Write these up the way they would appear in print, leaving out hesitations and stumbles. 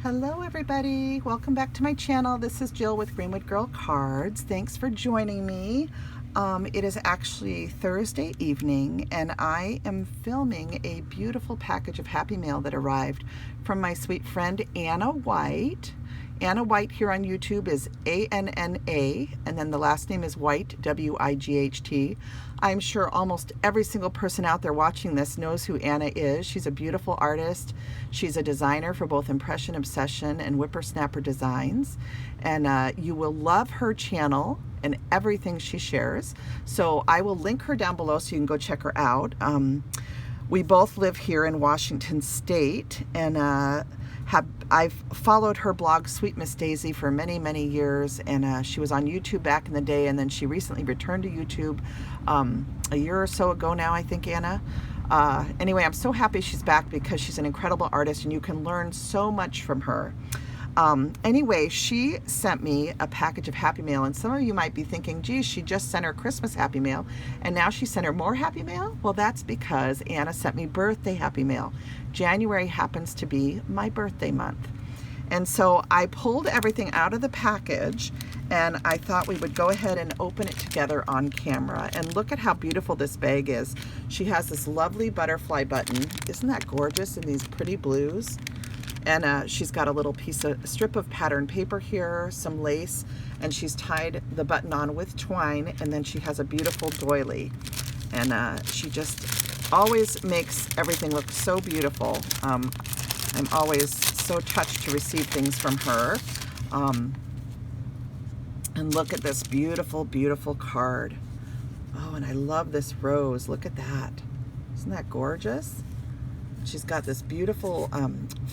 Hello everybody, welcome back to my channel. This is Jill with Greenwood Girl Cards. Thanks for joining me. It is actually Thursday evening and I am filming a beautiful package of Happy Mail that arrived from my sweet friend Anna White. Anna White here on YouTube is A-N-N-A, and then the last name is White, W-I-G-H-T. I'm sure almost every single person out there watching this knows who Anna is. She's a beautiful artist. She's a designer for both Impression Obsession and Whippersnapper Designs. And you will love her channel and everything she shares. So I will link her down below so you can go check her out. We both live here in Washington State, and I've followed her blog Sweet Miss Daisy for many years, and she was on YouTube back in the day, and then she recently returned to YouTube a year or so ago now, I think, Anna. Anyway, I'm so happy she's back because she's an incredible artist and you can learn so much from her. Anyway, she sent me a package of Happy Mail, and some of you might be thinking, geez, she just sent her Christmas Happy Mail and now she sent her more Happy Mail. Well, that's because Anna sent me birthday Happy Mail. January happens to be my birthday month. And so I pulled everything out of the package and I thought we would go ahead and open it together on camera. And look at how beautiful this bag is. She has this lovely butterfly button. Isn't that gorgeous in these pretty blues? And she's got a little strip of pattern paper here, some lace, and she's tied the button on with twine, and then she has a beautiful doily. And she just always makes everything look so beautiful. I'm always so touched to receive things from her. And look at this beautiful card. Oh, and I love this rose. Look at that. Isn't that gorgeous? She's got this beautiful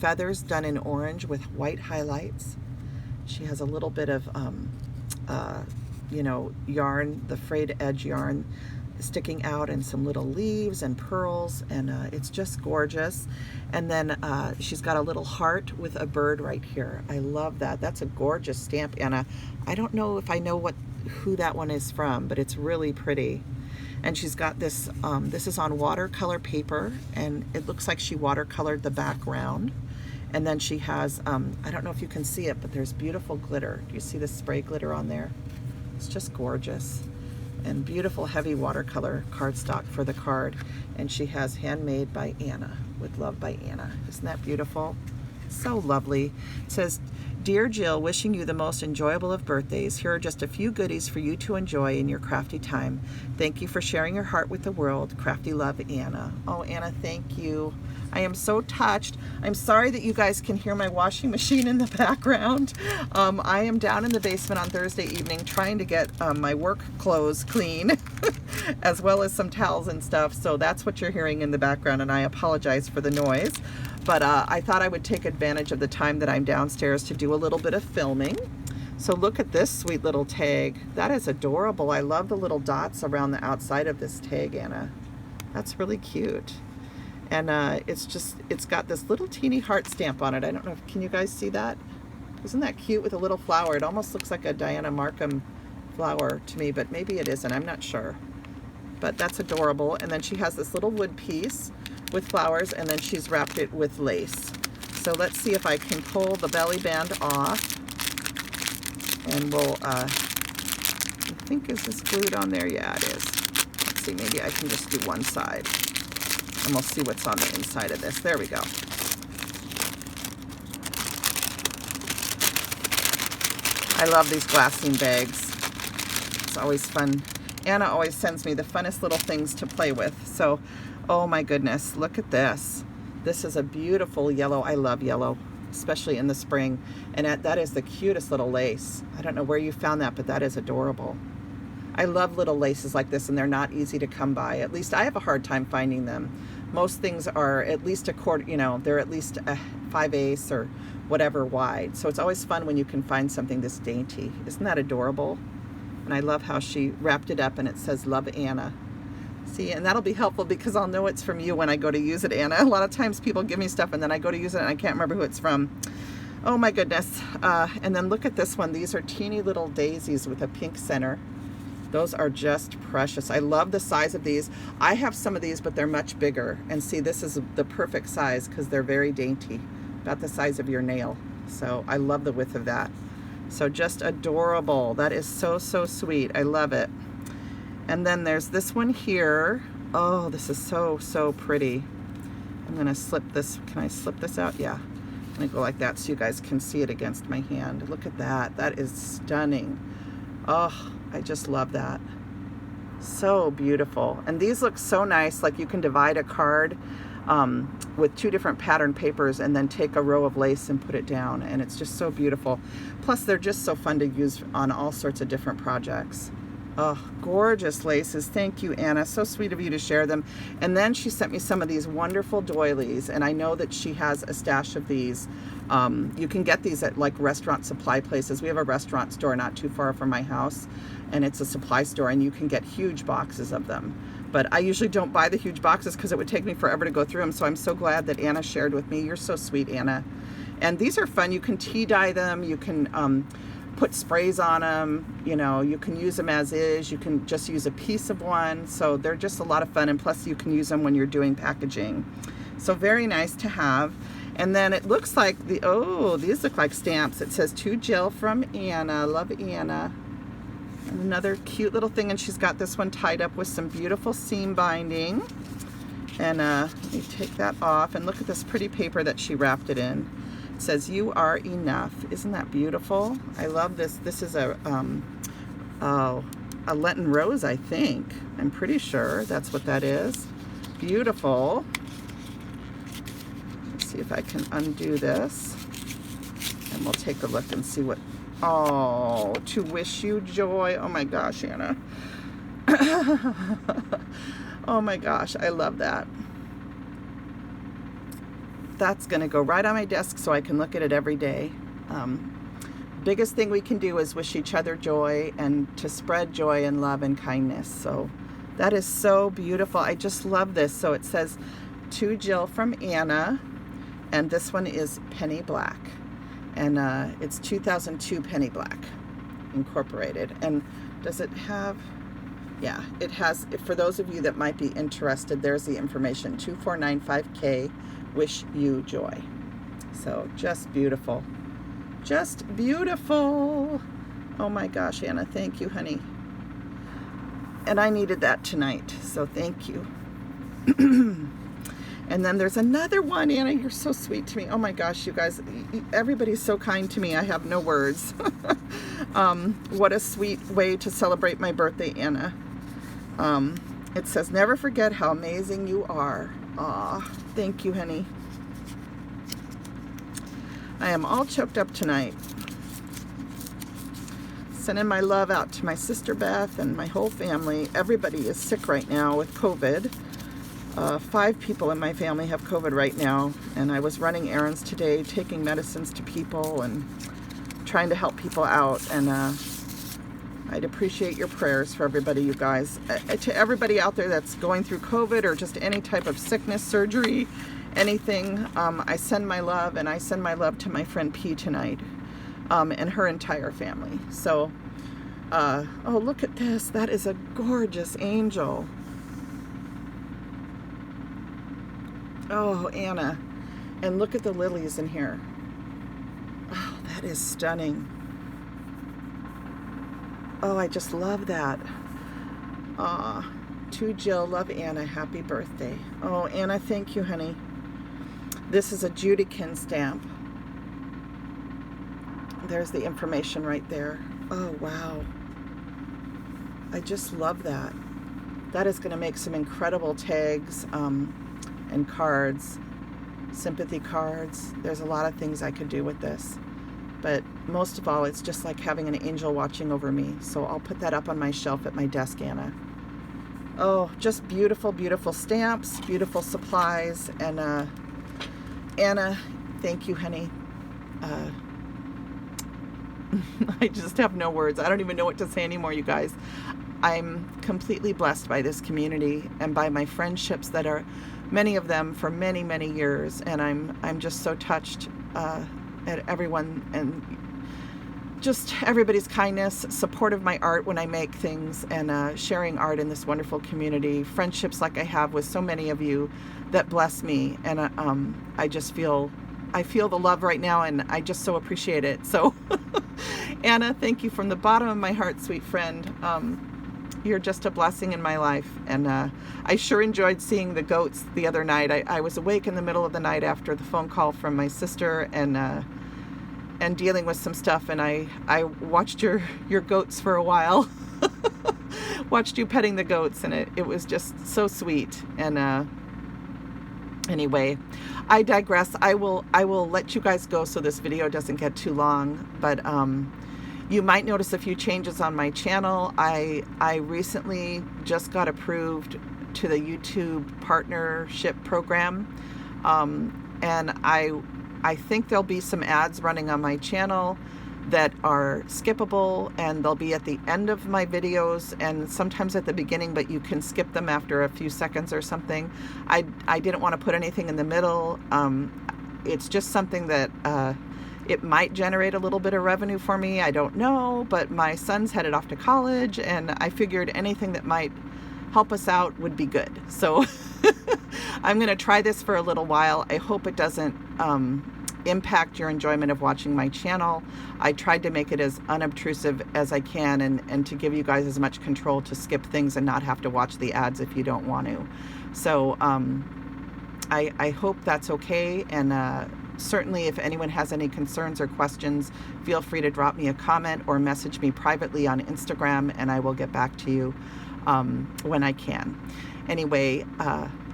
feathers done in orange with white highlights. She has a little bit of, you know, yarn, the frayed edge yarn sticking out, and some little leaves and pearls, and it's just gorgeous. And then she's got a little heart with a bird right here. I love that. That's a gorgeous stamp, Anna. I don't know if I know who that one is from, but it's really pretty. And she's got this, this is on watercolor paper, and it looks like she watercolored the background. And then she has, I don't know if you can see it, but there's beautiful glitter. Do you see the spray glitter on there? It's just gorgeous. And beautiful heavy watercolor cardstock for the card. And she has Handmade by Anna, with love by Anna. Isn't that beautiful? So lovely. It says, Dear Jill, wishing you the most enjoyable of birthdays. Here are just a few goodies for you to enjoy in your crafty time. Thank you for sharing your heart with the world. Crafty love, Anna. Oh, Anna, thank you. I am so touched. I'm sorry that you guys can hear my washing machine in the background. I am down in the basement on Thursday evening trying to get my work clothes clean, as well as some towels and stuff. So that's what you're hearing in the background, and I apologize for the noise. But I thought I would take advantage of the time that I'm downstairs to do a little bit of filming. So look at this sweet little tag. That is adorable. I love the little dots around the outside of this tag, Anna. That's really cute. And it's got this little teeny heart stamp on it. I don't know, can you guys see that? Isn't that cute with a little flower? It almost looks like a Diana Markham flower to me, but maybe it isn't, I'm not sure. But that's adorable. And then she has this little wood piece with flowers, and then she's wrapped it with lace. So let's see if I can pull the belly band off, and we'll, I think, is this glued on there? Yeah, it is. Let's see, maybe I can just do one side, and we'll see what's on the inside of this. There we go. I love these glassine bags. It's always fun. Anna always sends me the funnest little things to play with. So, oh my goodness, look at this. This is a beautiful yellow. I love yellow, especially in the spring. And that is the cutest little lace. I don't know where you found that, but that is adorable. I love little laces like this, and they're not easy to come by. At least I have a hard time finding them. Most things are at least a quarter, you know, they're at least a 5/8 or whatever wide. So it's always fun when you can find something this dainty. Isn't that adorable? And I love how she wrapped it up and it says, Love, Anna. See, and that'll be helpful because I'll know it's from you when I go to use it, Anna. A lot of times people give me stuff and then I go to use it and I can't remember who it's from. Oh my goodness. And then look at this one. These are teeny little daisies with a pink center. Those are just precious. I love the size of these. I have some of these, but they're much bigger. And see, this is the perfect size because they're very dainty, about the size of your nail. So I love the width of that. So just adorable. That is so, so sweet. I love it. And then there's this one here. Oh, this is so, so pretty. I'm gonna slip this. Can I slip this out? Yeah. I'm gonna go like that so you guys can see it against my hand. Look at that. That is stunning. Oh, I just love that. So beautiful. And these look so nice. Like you can divide a card with 2 different pattern papers and then take a row of lace and put it down. And it's just so beautiful. Plus they're just so fun to use on all sorts of different projects. Oh, gorgeous laces. Thank you, Anna. So sweet of you to share them. And then she sent me some of these wonderful doilies, and I know that she has a stash of these. You can get these at like restaurant supply places. We have a restaurant store not too far from my house, and it's a supply store, and you can get huge boxes of them. But I usually don't buy the huge boxes because it would take me forever to go through them, so I'm so glad that Anna shared with me. You're so sweet, Anna. And these are fun. You can tea dye them. You can put sprays on them, you know, you can use them as is, you can just use a piece of one, so they're just a lot of fun, and plus you can use them when you're doing packaging. So very nice to have. And then it looks like these look like stamps. It says, to Jill from Anna. Love, Anna. And another cute little thing, and she's got this one tied up with some beautiful seam binding. And let me take that off, and look at this pretty paper that she wrapped it in. It says, you are enough. Isn't that beautiful? I love this. This is a Lenten rose, I think. I'm pretty sure that's what that is. Beautiful. Let's see if I can undo this. And we'll take a look and see what, oh, to wish you joy. Oh my gosh, Anna. Oh my gosh, I love that. That's going to go right on my desk so I can look at it every day. Biggest thing we can do is wish each other joy and to spread joy and love and kindness. So that is so beautiful. I just love this. So it says, to Jill from Anna, and this one is Penny Black, and it's 2002 Penny Black Incorporated. And does it have, yeah, it has, for those of you that might be interested, there's the information, 2495K. Wish you joy. So just beautiful. Just beautiful. Oh my gosh, Anna, thank you, honey. And I needed that tonight, so thank you. And then there's another one. Anna, you're so sweet to me. Oh my gosh, you guys, everybody's so kind to me. I have no words. What a sweet way to celebrate my birthday, Anna. It says, never forget how amazing you are. Aw, thank you, honey. I am all choked up tonight. Sending my love out to my sister Beth and my whole family. Everybody is sick right now with COVID. 5 people in my family have COVID right now, and I was running errands today, taking medicines to people and trying to help people out, and I'd appreciate your prayers for everybody, you guys. To everybody out there that's going through COVID or just any type of sickness, surgery, anything, I send my love, and I send my love to my friend P tonight, and her entire family. So, oh, look at this. That is a gorgeous angel. Oh, Anna. And look at the lilies in here. Oh, that is stunning. Oh, I just love that. To Jill, love Anna, happy birthday. Oh, Anna, thank you, honey. This is a Judikin stamp. There's the information right there. Oh, wow. I just love that. That is going to make some incredible tags and cards, sympathy cards. There's a lot of things I could do with this. But most of all, it's just like having an angel watching over me. So I'll put that up on my shelf at my desk, Anna. Oh, just beautiful, beautiful stamps, beautiful supplies. And Anna, thank you, honey. I just have no words. I don't even know what to say anymore, you guys. I'm completely blessed by this community and by my friendships that are many of them for many, many years. And I'm just so touched at everyone and just everybody's kindness, support of my art when I make things, and sharing art in this wonderful community, friendships like I have with so many of you that bless me, and I just feel I feel the love right now, and I just so appreciate it. So Anna, thank you from the bottom of my heart, sweet friend. You're just a blessing in my life, and I sure enjoyed seeing the goats the other night. I was awake in the middle of the night after the phone call from my sister, and dealing with some stuff, and I watched your goats for a while. Watched you petting the goats, and it was just so sweet. And anyway, I digress. I will let you guys go so this video doesn't get too long, but you might notice a few changes on my channel. I recently just got approved to the YouTube partnership program, and I think there'll be some ads running on my channel that are skippable, and they'll be at the end of my videos and sometimes at the beginning, but you can skip them after a few seconds or something. I didn't want to put anything in the middle. It's just something that it might generate a little bit of revenue for me. I don't know, but my son's headed off to college, and I figured anything that might help us out would be good. So I'm going to try this for a little while. I hope it doesn't impact your enjoyment of watching my channel. I tried to make it as unobtrusive as I can, and to give you guys as much control to skip things and not have to watch the ads if you don't want to. So I hope that's okay, and certainly if anyone has any concerns or questions, feel free to drop me a comment or message me privately on Instagram, and I will get back to you when I can. Anyway,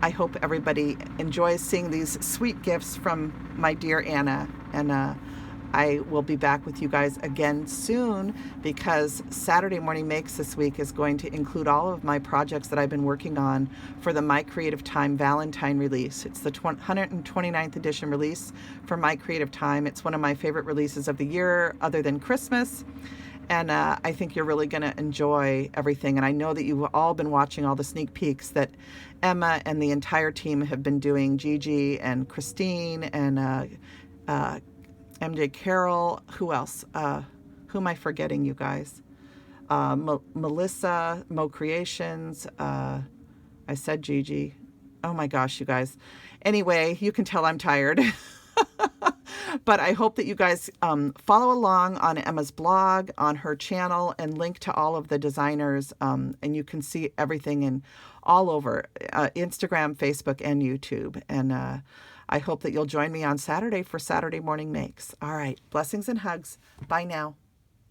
I hope everybody enjoys seeing these sweet gifts from my dear Anna, and I will be back with you guys again soon, because Saturday Morning Makes this week is going to include all of my projects that I've been working on for the My Creative Time Valentine release. It's the 129th edition release for My Creative Time. It's one of my favorite releases of the year other than Christmas. And I think you're really going to enjoy everything. And I know that you've all been watching all the sneak peeks that Emma and the entire team have been doing. Gigi and Christine and MJ Carroll. Who else? Who am I forgetting, you guys? Melissa, Mo Creations. I said Gigi. Oh my gosh, you guys. Anyway, you can tell I'm tired. But I hope that you guys follow along on Emma's blog, on her channel, and link to all of the designers. And you can see everything in all over Instagram, Facebook, and YouTube. And I hope that you'll join me on Saturday for Saturday Morning Makes. All right. Blessings and hugs. Bye now.